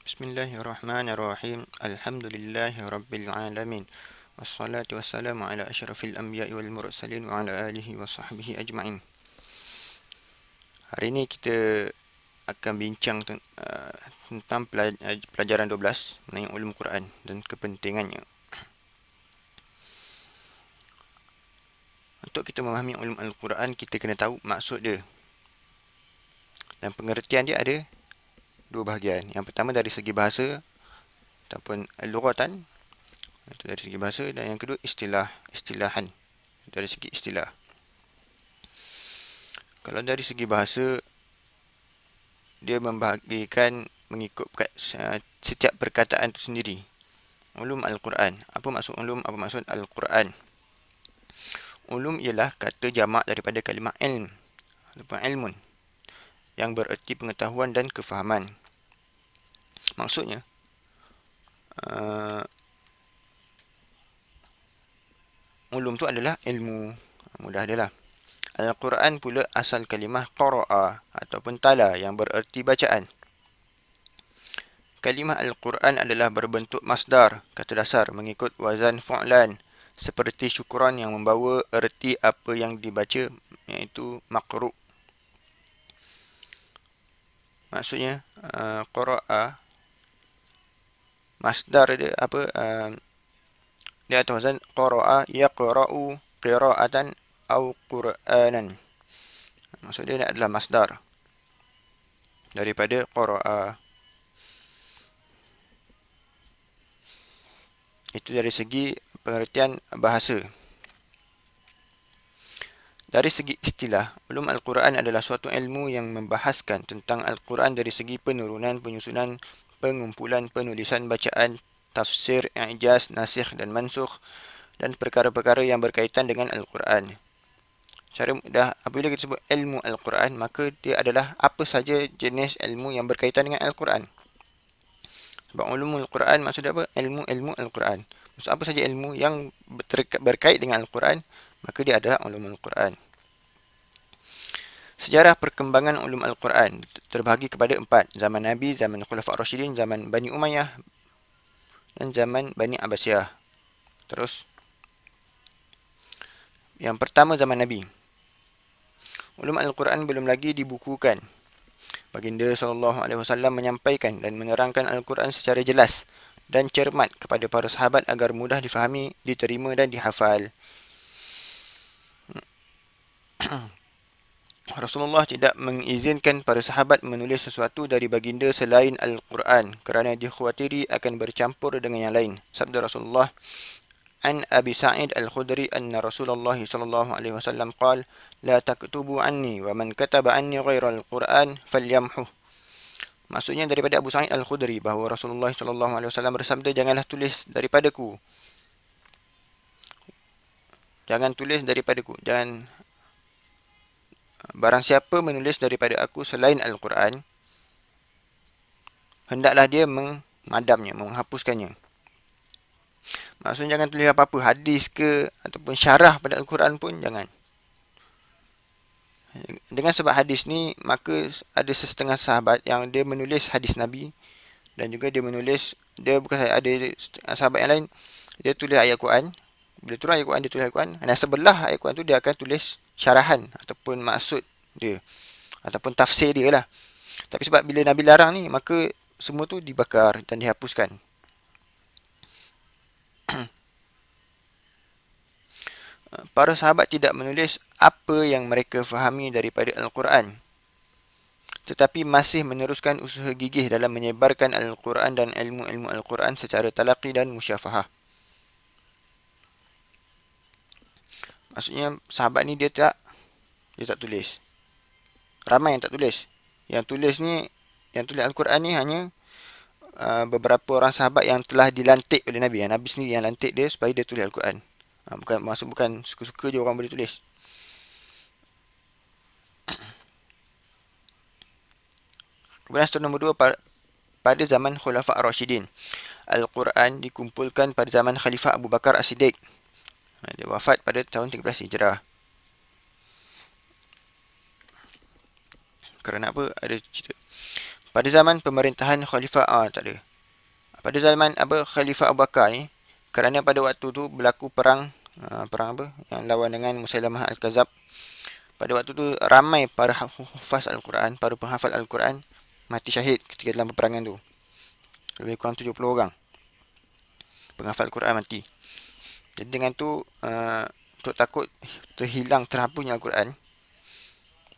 Bismillahirrahmanirrahim. Alhamdulillahi rabbil alamin. Wassalatu wassalamu ala asyrafil anbiya'i wal mursalin wa ala alihi wa sahbihi ajma'in. Hari ini kita akan bincang tentang pelajaran 12 mengenai ulum Quran dan kepentingannya. Untuk kita memahami ulum Al-Quran, kita kena tahu maksud dia. Dan pengertian dia ada dua bahagian. Yang pertama dari segi bahasa ataupun lughatan, itu dari segi bahasa, dan yang kedua istilahan, dari segi istilah. Kalau dari segi bahasa, dia membahagikan mengikut setiap perkataan itu sendiri. Ulum Al-Quran. Apa maksud ulum? Apa maksud Al-Quran? Ulum ialah kata jamak daripada kalimah ilm ataupun ilmun, yang bererti pengetahuan dan kefahaman. Maksudnya, ulum tu adalah ilmu. Mudah dia lah. Al-Quran pula asal kalimah qara'a ataupun tala, yang bererti bacaan. Kalimah Al-Quran adalah berbentuk masdar, kata dasar, mengikut wazan fu'lan, seperti syukran yang membawa erti apa yang dibaca, iaitu maqru'. Maksudnya, qara'a, masdar dia apa? Dia atas wazan qara'a yaqra'u qira'atan au qur'anan. Maksud dia adalah masdar daripada qara'a. Itu dari segi pengertian bahasa. Dari segi istilah, ulum Al-Quran adalah suatu ilmu yang membahaskan tentang Al-Quran dari segi penurunan, penyusunan, pengumpulan, penulisan, bacaan, tafsir, i'jaz, nasikh dan mansukh, dan perkara-perkara yang berkaitan dengan Al-Quran. Secara mudah, apabila kita sebut ilmu Al-Quran, maka dia adalah apa saja jenis ilmu yang berkaitan dengan Al-Quran. Sebab ulumul Quran maksud apa? Ilmu Al-Quran. Maksud apa saja ilmu yang berkait dengan Al-Quran, maka dia adalah ulumul Quran. Sejarah perkembangan ulum Al-Quran terbahagi kepada 4. Zaman Nabi, zaman Khulafa' Ar-Rasyidin, zaman Bani Umayyah, dan zaman Bani Abbasiyah. Terus, yang pertama zaman Nabi. Ulum Al-Quran belum lagi dibukukan. Baginda SAW menyampaikan dan menerangkan Al-Quran secara jelas dan cermat kepada para sahabat agar mudah difahami, diterima dan dihafal. Rasulullah tidak mengizinkan para sahabat menulis sesuatu dari baginda selain Al-Quran kerana dikhawatiri akan bercampur dengan yang lain. Sabda Rasulullah, An Abi Sa'id Al-Khudri anna Rasulullah SAW qala la taktubu anni wa man kataba anni ghaira al-Quran falyamhu. Maksudnya daripada Abu Sa'id Al-Khudri bahawa Rasulullah SAW bersabda, janganlah tulis daripadaku. Jangan tulis daripadaku. Barang siapa menulis daripada aku selain Al-Quran, hendaklah dia memadamnya, menghapuskannya. Maksudnya jangan tulis apa-apa, hadis ke ataupun syarah pada Al-Quran pun jangan. Dengan sebab hadis ni, maka ada setengah sahabat yang dia menulis hadis Nabi, dan juga dia menulis, dia bukan saya, ada sahabat yang lain, dia tulis ayat Quran. Bila turun ayat Quran, dia tulis ayat Quran, dan sebelah ayat Quran tu dia akan tulis syarahan ataupun maksud dia ataupun tafsir dia lah. Tapi sebab bila Nabi larang ni, maka semua tu dibakar dan dihapuskan. Para sahabat tidak menulis apa yang mereka fahami daripada Al-Quran, tetapi masih meneruskan usaha gigih dalam menyebarkan Al-Quran dan ilmu-ilmu Al-Quran secara talaqi dan musyafahah. Maksudnya sahabat ni dia tak tulis. Ramai yang tak tulis. Yang tulis Al-Quran ni hanya beberapa orang sahabat yang telah dilantik oleh Nabi. Yang Nabi sendiri yang lantik dia supaya dia tulis Al-Quran. Bukan suka-suka je orang boleh tulis. Kemudian step nombor 2, pada zaman Khulafa' Ar-Rasyidin, Al-Quran dikumpulkan pada zaman Khalifah Abu Bakar As-Siddiq. Dia wafat pada tahun 13 Hijrah. Kerana apa? Ada cerita. Pada zaman pemerintahan Khalifah tak ada. Pada zaman Khalifah Abu Bakar ni, kerana pada waktu tu berlaku perang, perang apa? Yang lawan dengan Musailamah Al-Kadzab. Pada waktu tu ramai para hufaz Al-Quran, para penghafal Al-Quran mati syahid ketika dalam peperangan tu. Lebih kurang 70 orang penghafal Al-Quran mati. Jadi dengan tu untuk takut terhapusnya Al-Quran,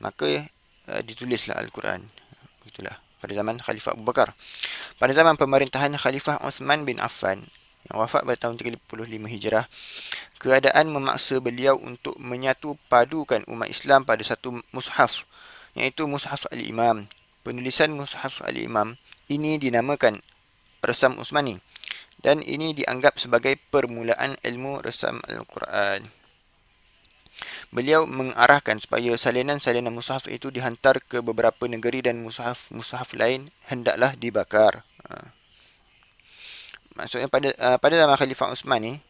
maka ditulislah Al-Quran. Itulah pada zaman Khalifah Abu Bakar. Pada zaman pemerintahan Khalifah Uthman bin Affan yang wafat pada tahun 35 Hijrah, keadaan memaksa beliau untuk menyatu padukan umat Islam pada satu mushaf, iaitu Mushaf Al-Imam. Penulisan Mushaf Al-Imam ini dinamakan Resam Utsmani dan ini dianggap sebagai permulaan ilmu resam Al-Quran. Beliau mengarahkan supaya salinan-salinan mushaf itu dihantar ke beberapa negeri dan mushaf lain hendaklah dibakar. Maksudnya pada zaman Khalifah Utsman ni,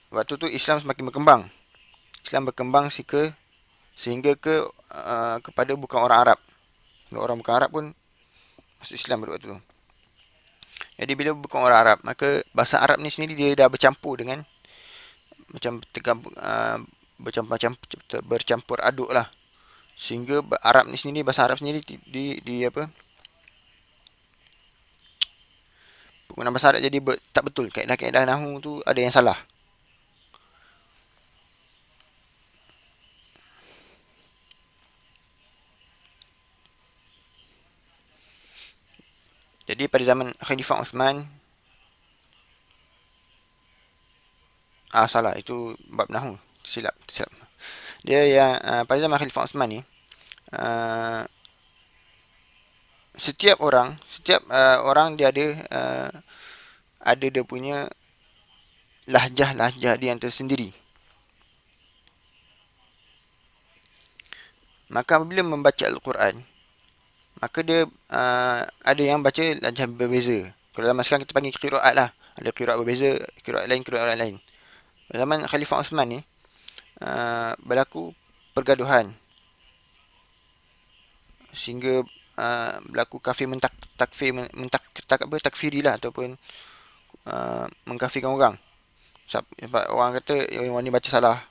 waktu tu Islam semakin berkembang. Islam berkembang sehingga kepada bukan orang Arab. Orang bukan Arab pun masuk Islam pada waktu tu. Jadi bila bukan orang Arab, maka bahasa Arab ni sendiri dia dah bercampur dengan bercampur aduk lah. Sehingga Arab ni sendiri, bahasa Arab sendiri penggunaan bahasa Arab jadi tak betul. Kaedah-kaedah nahwu tu ada yang salah. Jadi pada zaman Khalifah Uthman, salah, itu bab nahwu, silap. Dia yang pada zaman Khalifah Uthman ni, setiap orang dia ada dia punya lahjah dia yang tersendiri. Maka apabila membaca Al-Quran, maka dia ada yang baca lahjah berbeza. Kalau zaman sekarang kita panggil qiraat lah. Ada qiraat berbeza, qiraat lain. Zaman Khalifah Uthman ni berlaku pergaduhan sehingga berlaku takfiri lah, ataupun mengkafirkan orang. Sebab orang kata orang ni baca salah,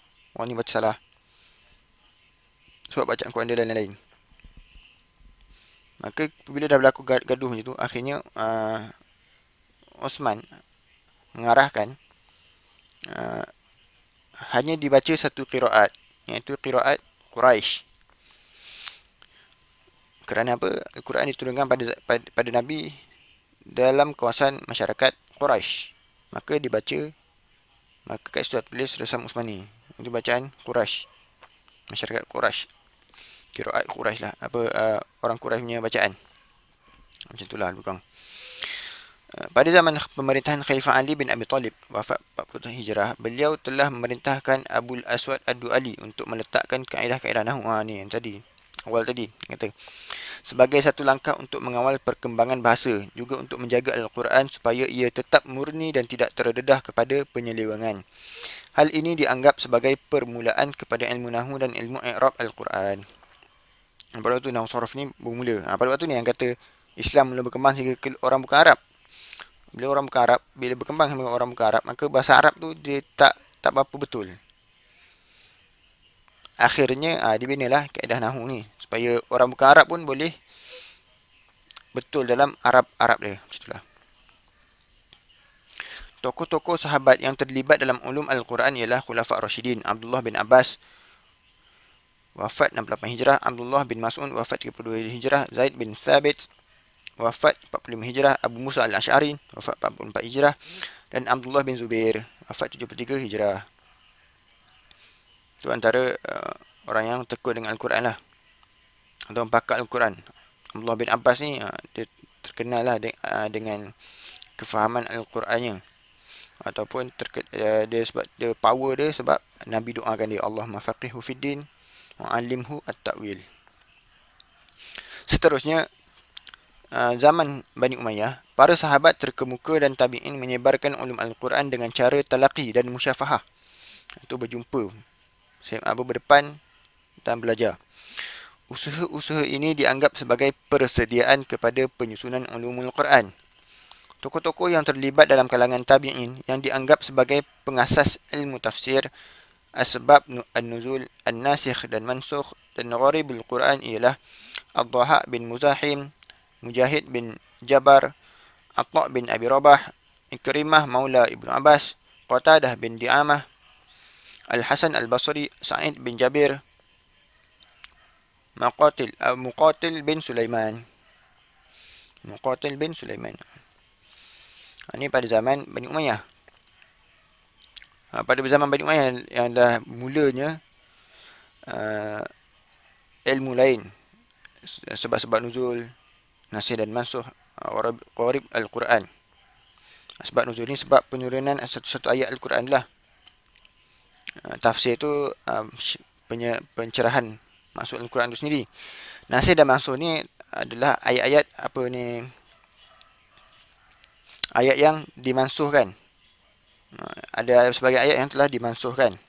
sebab bacaan Quran dia lain-lain. Maka bila dah berlaku gaduh macam tu, akhirnya Osman mengarahkan hanya dibaca satu qiraat, iaitu qiraat Quraisy. Kerana apa? Al-Quran diturunkan pada Nabi dalam kawasan masyarakat Quraisy. Maka kat situ tulis Resam Utsmani. Itu bacaan Quraisy. Masyarakat Quraisy. Qiraat Quraisy lah. Orang Quraisy punya bacaan. Macam itulah lebih kurang. Pada zaman pemerintahan Khalifah Ali bin Abi Talib, wafat 40 Hijrah, beliau telah memerintahkan Abul Aswad Ad-Du'ali untuk meletakkan kaedah-kaedah nahwu. Ni yang tadi. Awal tadi kata, sebagai satu langkah untuk mengawal perkembangan bahasa, juga untuk menjaga Al-Quran supaya ia tetap murni dan tidak terdedah kepada penyelewengan. Hal ini dianggap sebagai permulaan kepada ilmu nahwu dan ilmu i'rab Al-Quran. Pada waktu nahwu saraf ni bermula. Pada waktu ni yang kata Islam mula berkembang sehingga orang bukan Arab. Bila berkembang sama orang bukan Arab, maka bahasa Arab tu dia tak berapa betul. Akhirnya dibinalah kaedah nahwu ni supaya orang bukan Arab pun boleh betul dalam Arab dia. Macam tokoh-tokoh sahabat yang terlibat dalam ulum Al-Quran ialah Khulafa' Rashidin. Abdullah bin Abbas wafat 68 Hijrah, Abdullah bin Mas'ud wafat 32 Hijrah, Zaid bin Thabit wafat 45 Hijrah, Abu Musa Al-Ash'ari wafat 44 Hijrah, dan Abdullah bin Zubair wafat 73 Hijrah. Itu antara orang yang tekun dengan Al-Quran lah, atau pakar Al-Quran. Abdullah bin Abbas ni dia terkenal lah dengan kefahaman Al-Qurannya, ataupun dia sebab dia power dia sebab Nabi doakan dia, Allahumma faqihu fiddin wa alimhu at-ta'wil. Seterusnya, zaman Bani Umayyah, para sahabat terkemuka dan tabi'in menyebarkan ulum Al-Quran dengan cara talaqi dan musyafahah. Itu berjumpa berdepan dan belajar. Usaha-usaha ini dianggap sebagai persediaan kepada penyusunan ulumul Quran. Tokoh-tokoh yang terlibat dalam kalangan tabi'in yang dianggap sebagai pengasas ilmu tafsir, asbab an-nuzul, an-nasikh dan mansukh dan gharibul Quran ialah Ad-Dhahak bin Muzahim, Mujahid bin Jabar, Atta' bin Abi Rabah, Ikrimah Maula Ibnu Abbas, Qatadah bin Di'amah, Al-Hasan Al-Basri, Sa'id bin Jabir, Muqatil bin Sulaiman. Muqatil bin Sulaiman. Ini pada zaman Bani Umayyah. Pada zaman Bani Umayyah yang dah mulanya ilmu lain, sebab-sebab nuzul, nasih dan mansukh, gharib Al-Quran. Sebab nuzul ni sebab penurunan satu-satu ayat Al-Quran lah. Tafsir tu pencerahan maksud Al-Quran itu sendiri. Nasih dan mansukh ni adalah ayat-ayat ayat yang dimansuhkan. Ada sebagai ayat yang telah dimansuhkan.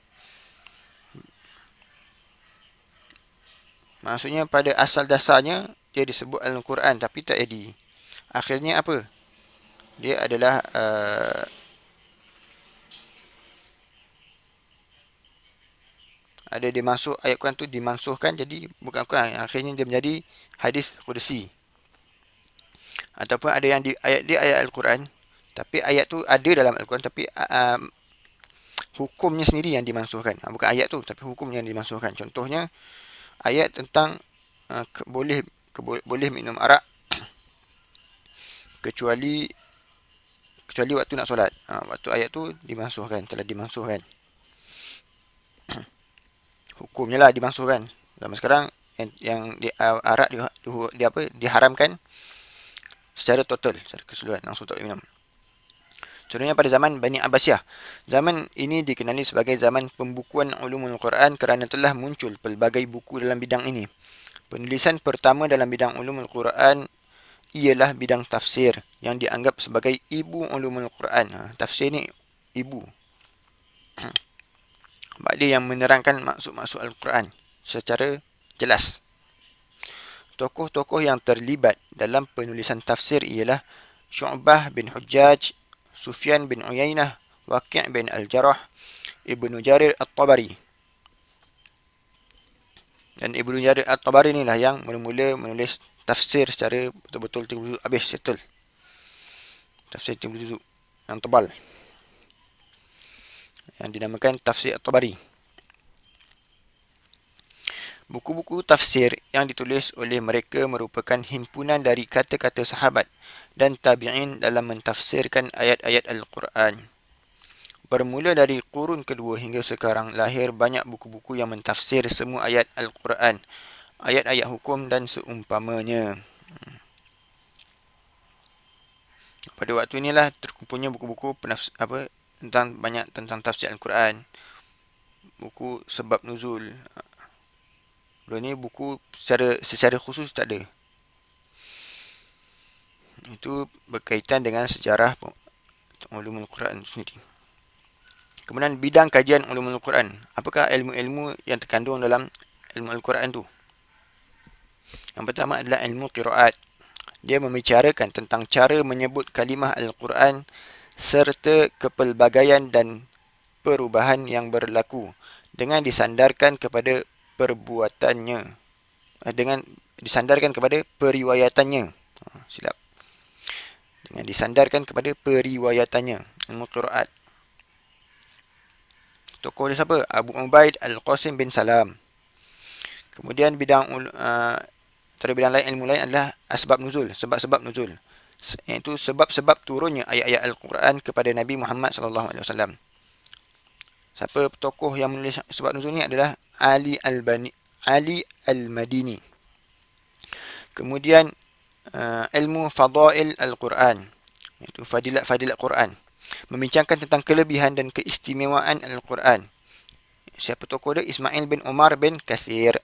Maksudnya pada asal dasarnya dia disebut Al-Quran tapi tak jadi. Akhirnya apa? Dia adalah ada dimansuh, ayat Quran tu dimansuhkan jadi bukan Quran. Akhirnya dia menjadi hadis qudsi. Ataupun ada yang dia ayat Al-Quran tapi ayat tu ada dalam Al-Quran tapi hukumnya sendiri yang dimansuhkan. Bukan ayat tu tapi hukumnya yang dimansuhkan. Contohnya ayat tentang boleh minum arak kecuali waktu nak solat. Waktu ayat tu dimansuhkan, telah dimansuhkan. Hukumnya lah dimansuhkan. Zaman sekarang yang arak diharamkan secara total, secara keseluruhan, langsung tak boleh minum. Contohnya pada zaman Bani Abbasiyah. Zaman ini dikenali sebagai zaman pembukuan ulumul Quran kerana telah muncul pelbagai buku dalam bidang ini. Penulisan pertama dalam bidang ulumul Quran ialah bidang tafsir yang dianggap sebagai ibu ulumul Quran. Tafsir ni ibu. Sebab dia yang menerangkan maksud-maksud Al-Quran secara jelas. Tokoh-tokoh yang terlibat dalam penulisan tafsir ialah Syu'bah bin Hujjaj, Sufyan bin Uyainah, Waqi' bin Al-Jarrah, Ibnu Jarir At-Tabari. Dan Ibnu Jarir At-Tabari inilah yang mula-mula menulis tafsir secara betul-betul 30 juzuk habis settle. Tafsir 30 juzuk yang tebal, yang dinamakan Tafsir At-Tabari. Buku-buku tafsir yang ditulis oleh mereka merupakan himpunan dari kata-kata sahabat dan tabi'in dalam mentafsirkan ayat-ayat Al-Quran. Bermula dari kurun kedua hingga sekarang lahir banyak buku-buku yang mentafsir semua ayat Al-Quran, ayat-ayat hukum dan seumpamanya. Pada waktu inilah terkumpulnya buku-buku tentang tafsir Al-Quran, buku sebab nuzul. Belum ni buku secara khusus tak ada. Itu berkaitan dengan sejarah ulumul Quran sendiri. Kemudian bidang kajian ulumul Quran. Apakah ilmu-ilmu yang terkandung dalam ilmu Al-Quran tu? Yang pertama adalah ilmu qiraat. Dia membicarakan tentang cara menyebut kalimah Al-Quran serta kepelbagaian dan perubahan yang berlaku dengan disandarkan kepada perbuatannya, dengan disandarkan kepada periwayatannya. Silap. Dengan disandarkan kepada periwayatannya. Ilmu qiraat. Tokoh dia siapa? Abu Ubaid Al-Qasim bin Salam. Kemudian bidang lain, ilmu lain adalah asbab nuzul, sebab-sebab nuzul. Iaitu sebab-sebab turunnya ayat-ayat Al-Quran kepada Nabi Muhammad SAW. Siapa tokoh yang menulis sebab nuzul ni adalah Ali Al-Madini. Kemudian ilmu fadail Al-Quran, iaitu fadilat Quran, membincangkan tentang kelebihan dan keistimewaan Al-Quran. Siapa tokoh dia? Ismail bin Umar bin Kathir.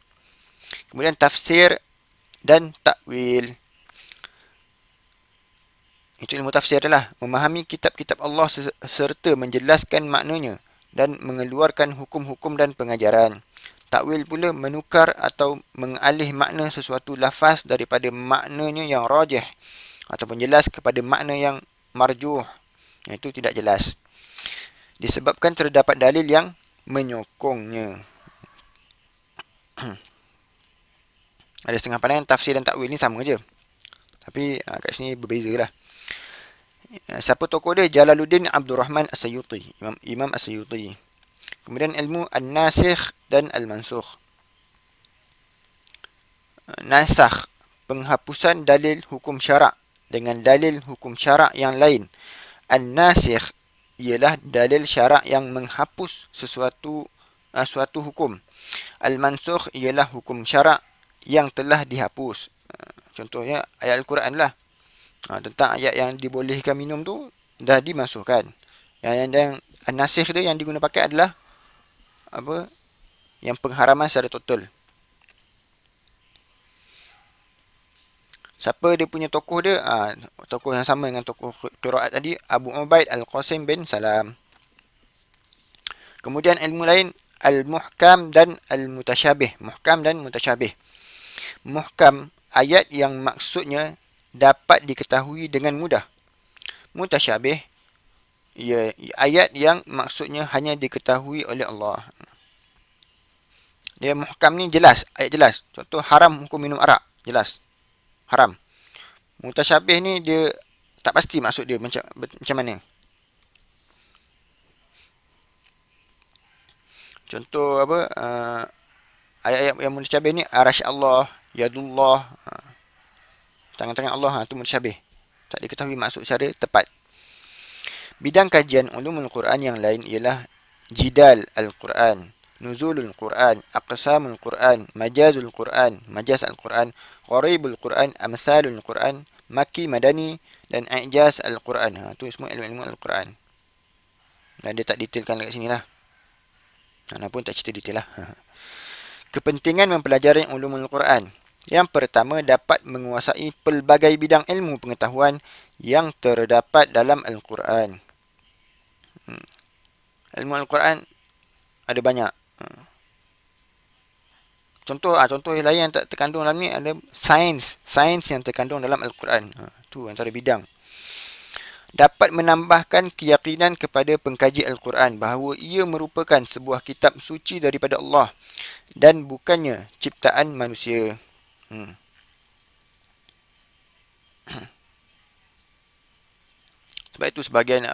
Kemudian tafsir dan takwil. Itu ilmu tafsir adalah memahami kitab-kitab Allah serta menjelaskan maknanya dan mengeluarkan hukum-hukum dan pengajaran. Takwil pula menukar atau mengalih makna sesuatu lafaz daripada maknanya yang rajih ataupun jelas kepada makna yang marjuh, iaitu tidak jelas, disebabkan terdapat dalil yang menyokongnya. Ada setengah pandangan tafsir dan takwil ni sama je, tapi kat sini berbeza lah. Siapa tokoh dia? Jalaluddin Abdul Rahman As-Sayyuti, Imam As-Sayyuti. Kemudian ilmu An-Nasikh dan Al-Mansukh. Nasakh, penghapusan dalil hukum syarak dengan dalil hukum syarak yang lain. An-Nasikh ialah dalil syarak yang menghapus suatu hukum. Al-Mansukh ialah hukum syarak yang telah dihapus. Contohnya ayat Al-Quran lah. Tentang ayat yang dibolehkan minum tu dah dimasukkan. Yang An-Nasikh dia yang diguna pakai adalah apa? Yang pengharaman secara total. Siapa dia punya tokoh dia? Tokoh yang sama dengan tokoh qiraat tadi, Abu Ubaid Al-Qasim bin Salam. Kemudian ilmu lain, Al-Muhkam dan Al-Mutasyabih. Muhkam dan Mutasyabih. Muhkam, ayat yang maksudnya dapat diketahui dengan mudah. Mutasyabih, ia ayat yang maksudnya hanya diketahui oleh Allah. Dia muhkam ni jelas, ayat jelas. Contoh haram hukum minum arak, jelas. Haram. Mutasyabih ni dia tak pasti maksud dia macam mana. Contoh apa? Ayat-ayat yang mutasyabih ni, arash Allah, yadullah, tangan-tangan Allah, tu mutasyabih. Tak diketahui maksud secara tepat. Bidang kajian ulumul Quran yang lain ialah jidal al-Quran, nuzulul Quran, aqsamul Quran, majazul Quran, majaz al-Quran, gharibul Quran, amsalul Quran, maki madani dan i'jaz al-Quran. Tu semua ilmu-ilmu al-Quran. Dan dia tak detailkan dekat sini lah. Mana pun tak cerita detail lah. Kepentingan mempelajari ulumul Quran. Yang pertama, dapat menguasai pelbagai bidang ilmu pengetahuan yang terdapat dalam Al-Quran. Ilmu Al-Quran ada banyak. Contoh yang lain yang tak terkandung dalam ni ada sains yang terkandung dalam Al-Quran. Tu antara bidang. Dapat menambahkan keyakinan kepada pengkaji Al-Quran bahawa ia merupakan sebuah kitab suci daripada Allah dan bukannya ciptaan manusia. Sebab itu sebahagian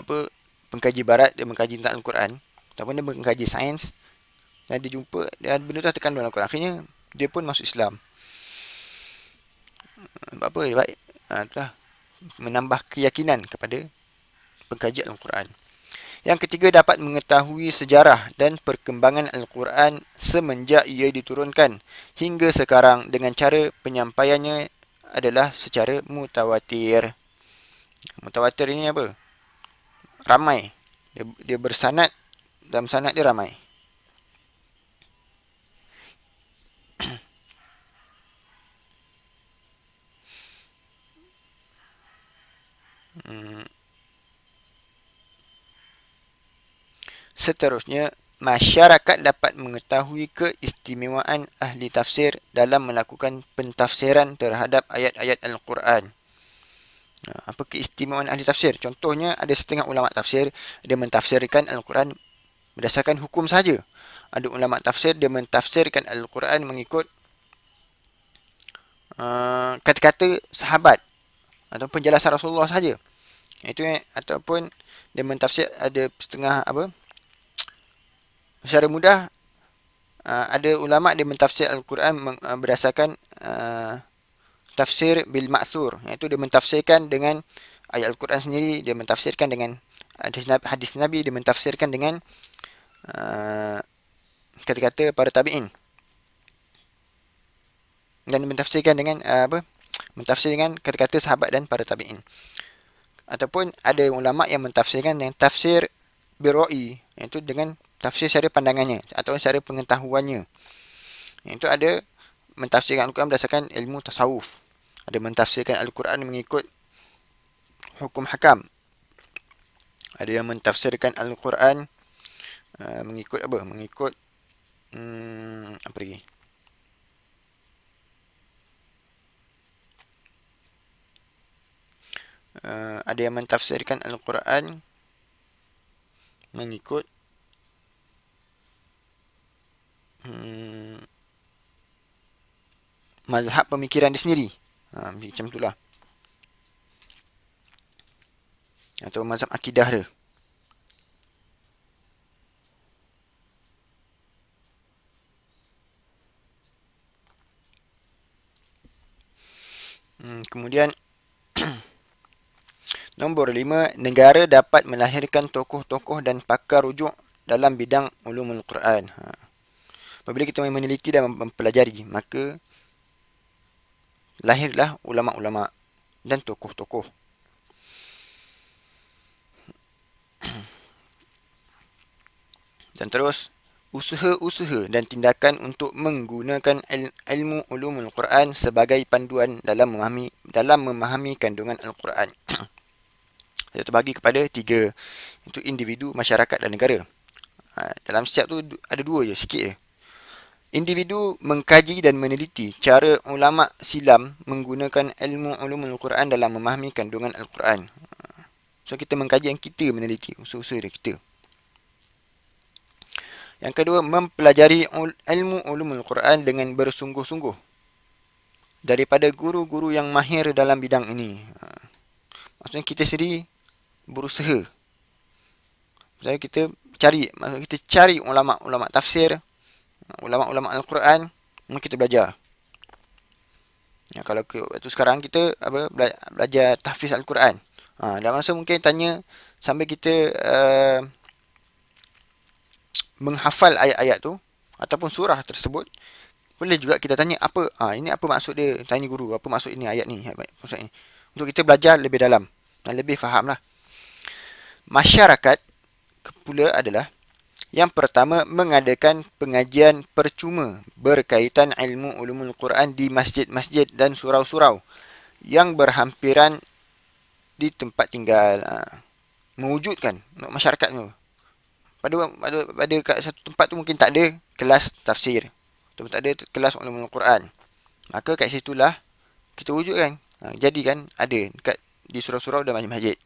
pengkaji barat dia mengkaji tentang Al-Quran ataupun dia mengkaji sains dan dia jumpa dan benda tu terkandung dalam Al-Quran, akhirnya dia pun masuk Islam. Apa ya, baik. Itulah menambah keyakinan kepada pengkaji Al-Quran. Yang ketiga, dapat mengetahui sejarah dan perkembangan Al-Quran semenjak ia diturunkan hingga sekarang dengan cara penyampaiannya adalah secara mutawatir. Mutawatir ini apa? Ramai. Dia bersanad, dalam sanad dia ramai. Seterusnya, masyarakat dapat mengetahui keistimewaan ahli tafsir dalam melakukan pentafsiran terhadap ayat-ayat Al-Quran. Apa keistimewaan ahli tafsir? Contohnya, ada setengah ulama tafsir, dia mentafsirkan Al-Quran berdasarkan hukum saja. Ada ulama tafsir, dia mentafsirkan Al-Quran mengikut kata-kata sahabat atau penjelasan Rasulullah saja. Itu ataupun dia mentafsir, ada setengah secara mudah, ada ulama dia mentafsir Al-Quran berdasarkan tafsir bil ma'thur, iaitu dia mentafsirkan dengan ayat Al-Quran sendiri, dia mentafsirkan dengan hadis Nabi, dia mentafsirkan dengan kata-kata para tabi'in, dan mentafsirkan dengan mentafsir dengan kata-kata sahabat dan para tabi'in. Ataupun ada ulama yang mentafsirkan dengan tafsir birra'i, iaitu dengan tafsir secara pandangannya atau secara pengetahuannya. Iaitu ada mentafsirkan Al-Quran berdasarkan ilmu tasawuf, ada mentafsirkan Al-Quran mengikut hukum hakam, ada yang mentafsirkan Al-Quran mengikut Apa lagi? Ada yang mentafsirkan Al-Quran mengikut mazhab pemikiran dia sendiri. Macam itulah. Atau mazhab akidah dia. Kemudian nombor 5, negara dapat melahirkan tokoh-tokoh dan pakar rujuk dalam bidang ulumul Quran. Apabila kita meneliti dan mempelajari, maka lahirlah ulama-ulama dan tokoh-tokoh. Dan terus, usaha-usaha dan tindakan untuk menggunakan ilmu ulumul Quran sebagai panduan dalam memahami kandungan Al-Quran. Saya terbagi kepada 3, itu individu, masyarakat dan negara. Dalam setiap tu ada 2 je, sikit je. Individu mengkaji dan meneliti cara ulama silam menggunakan ilmu ulumul Quran dalam memahami kandungan Al-Quran. So kita mengkaji dan kita meneliti usaha-usaha dia kita. Yang kedua, mempelajari ilmu ulumul Quran dengan bersungguh-sungguh daripada guru-guru yang mahir dalam bidang ini. Maksudnya kita sendiri berusaha. Maksudnya kita cari ulama-ulama tafsir, ulama-ulama Al-Quran, kita belajar. Ya, kalau waktu sekarang kita belajar tahfiz Al-Quran. Dalam masa mungkin tanya sampai kita menghafal ayat-ayat tu ataupun surah tersebut, boleh juga kita tanya apa ini apa maksud dia, tanya guru apa maksud ini ayat ni, maksud ini, untuk kita belajar lebih dalam dan lebih faham lah. Masyarakat pula adalah yang pertama mengadakan pengajian percuma berkaitan ilmu ulumul Quran di masjid-masjid dan surau-surau yang berhampiran di tempat tinggal. Mewujudkan untuk masyarakat tu. Pada kat satu tempat tu mungkin tak ada kelas tafsir, ataupun tak ada kelas ulumul Quran. Maka kat situlah kita wujudkan. Jadi kan ada dekat di surau-surau dan masjid-masjid.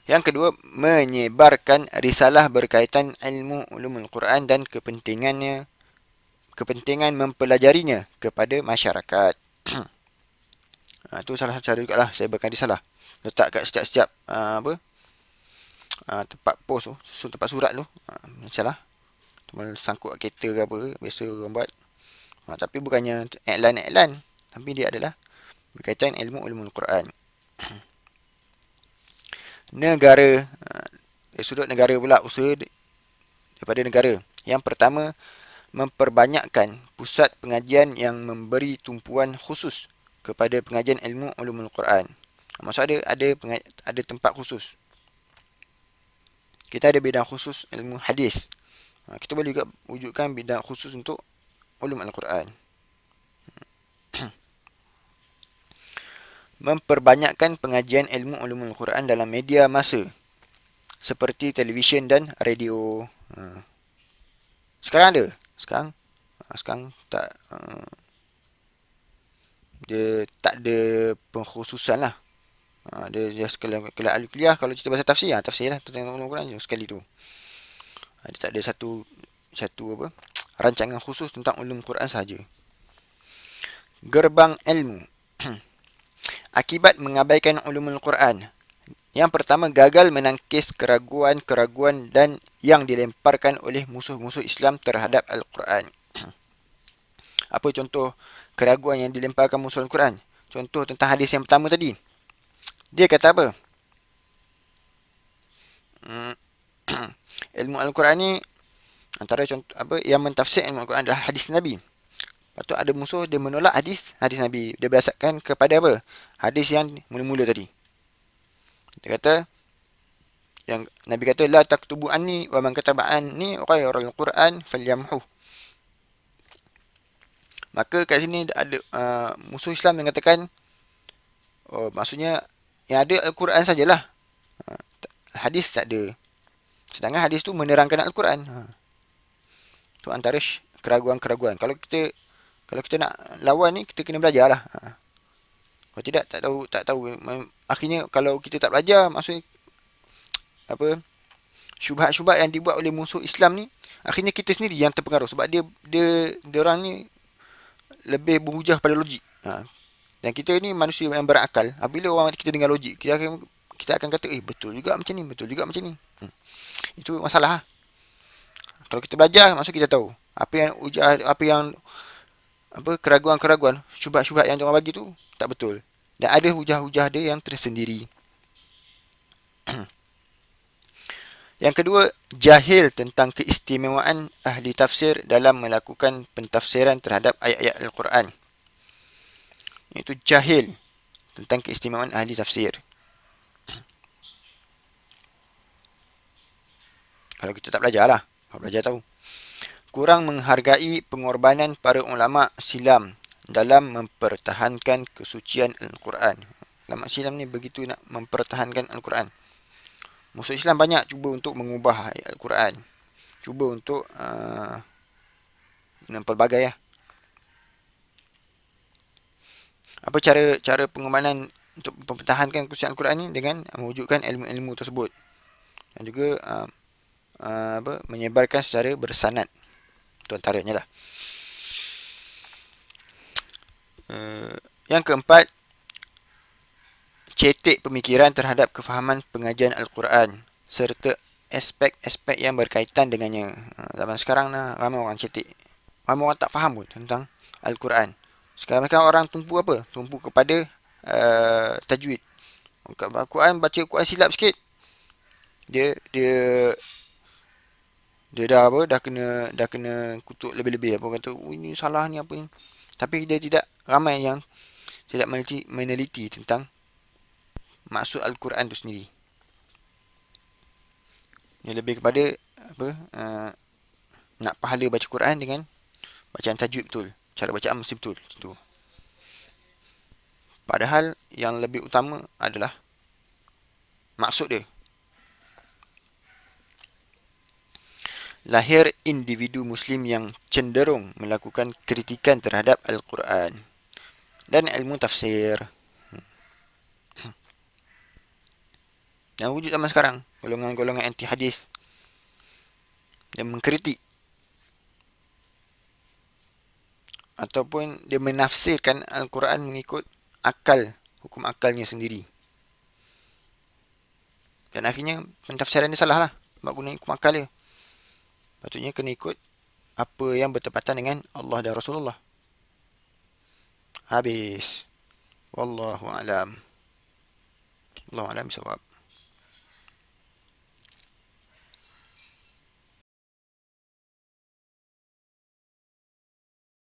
Yang kedua, menyebarkan risalah berkaitan ilmu ulumul Quran dan kepentingan mempelajarinya kepada masyarakat. Itu salah satu cara juga lah sebarkan risalah. Letak kat setiap-setiap tempat pos tu, tempat surat tu, macam lah sangkut kereta ke apa, biasa orang buat. Tapi bukannya iklan, tapi dia adalah berkaitan ilmu ulumul Quran. Negara, dari sudut negara pula, usaha daripada negara. Yang pertama, memperbanyakkan pusat pengajian yang memberi tumpuan khusus kepada pengajian ilmu ulumul Quran. Maksud ada tempat khusus. Kita ada bidang khusus ilmu hadis. Kita boleh juga wujudkan bidang khusus untuk ulum Al-Quran. Memperbanyakkan pengajian ilmu ulumul Quran dalam media massa seperti televisyen dan radio. Sekarang ada. Sekarang tak dia tak ada pengkhususan lah. Dia sekali ahli kuliah kalau cerita bahasa tafsir, tafsir lah tentang ulumul Quran sekali tu. Dia tak ada satu rancangan khusus tentang ulum Quran sahaja. Gerbang ilmu. Akibat mengabaikan ulumul Quran, yang pertama, gagal menangkis keraguan-keraguan dan yang dilemparkan oleh musuh-musuh Islam terhadap Al-Quran. Apa contoh keraguan yang dilemparkan musuh Al-Quran? Contoh tentang hadis yang pertama tadi. Dia kata apa? Ilmu Al-Quran ni, antara contoh yang mentafsir ilmu Al-Quran adalah hadis Nabi. Lepas tu ada musuh, dia menolak hadis Nabi. Dia berdasarkan kepada apa? Hadis yang mula-mula tadi. Dia kata, yang Nabi kata, la taktubu anni wa man kataba anni ghairal Quran falyamhu. Maka kat sini ada musuh Islam yang katakan, maksudnya yang ada Al-Quran sajalah. Hadis tak ada. Sedangkan hadis tu menerangkan Al-Quran. So antara keraguan-keraguan. Kalau kita nak lawan ni, kita kena belajar lah. Kalau tidak, tak tahu. Akhirnya kalau kita tak belajar, maksudnya apa, syubhat-syubhat yang dibuat oleh musuh Islam ni, akhirnya kita sendiri yang terpengaruh sebab dia orang ni lebih berhujah pada logik. Dan kita ni manusia yang berakal. Apabila orang kita dengar logik, kita akan kata, betul juga macam ni, betul juga macam ni. Itu masalah. Kalau kita belajar, maksud kita tahu apa keraguan-keraguan, syubhat-syubhat yang orang bagi tu tak betul. Dan ada hujah-hujah dia yang tersendiri. Yang kedua, jahil tentang keistimewaan ahli tafsir dalam melakukan pentafsiran terhadap ayat-ayat Al-Quran. Iaitu jahil tentang keistimewaan ahli tafsir. Kalau kita tak belajar lah. Kalau belajar tahu. Kurang menghargai pengorbanan para ulama silam dalam mempertahankan kesucian Al-Quran. Ulama silam ni begitu nak mempertahankan Al-Quran. Musuh Islam banyak cuba untuk mengubah ayat Al-Quran. Cuba untuk dengan pelbagai lah. Apa cara pengorbanan untuk mempertahankan kesucian Al-Quran ni? Dengan mewujudkan ilmu-ilmu tersebut. Dan juga menyebarkan secara bersanad. Itu antaranya lah. Yang keempat, cetek pemikiran terhadap kefahaman pengajian Al-Quran serta aspek-aspek yang berkaitan dengannya. Zaman sekarang ramai orang cetek. Ramai orang tak faham pun tentang Al-Quran. Sekarang orang tumpu apa? Tumpu kepada tajwid. Al-Quran, baca Al-Quran silap sikit, dia dah kena kutuk lebih-lebih. Apa kata, ini salah ni apa ni. Tapi dia tidak, ramai yang tidak meneliti tentang maksud Al-Quran itu sendiri. Dia lebih kepada nak pahala baca Quran dengan bacaan tajwid betul, cara bacaan mesti betul. Itu. Padahal yang lebih utama adalah maksud dia. Lahir individu Muslim yang cenderung melakukan kritikan terhadap Al-Quran dan ilmu tafsir. Yang wujud zaman sekarang, golongan-golongan anti hadis yang mengkritik ataupun dia menafsirkan Al-Quran mengikut hukum akalnya sendiri. Dan akhirnya pentafsiran dia salah lah, sebab guna hukum akal dia. Patutnya kena ikut apa yang bertepatan dengan Allah dan Rasulullah. Habis. Wallahu a'lam. Wallahu a'lam bisawab.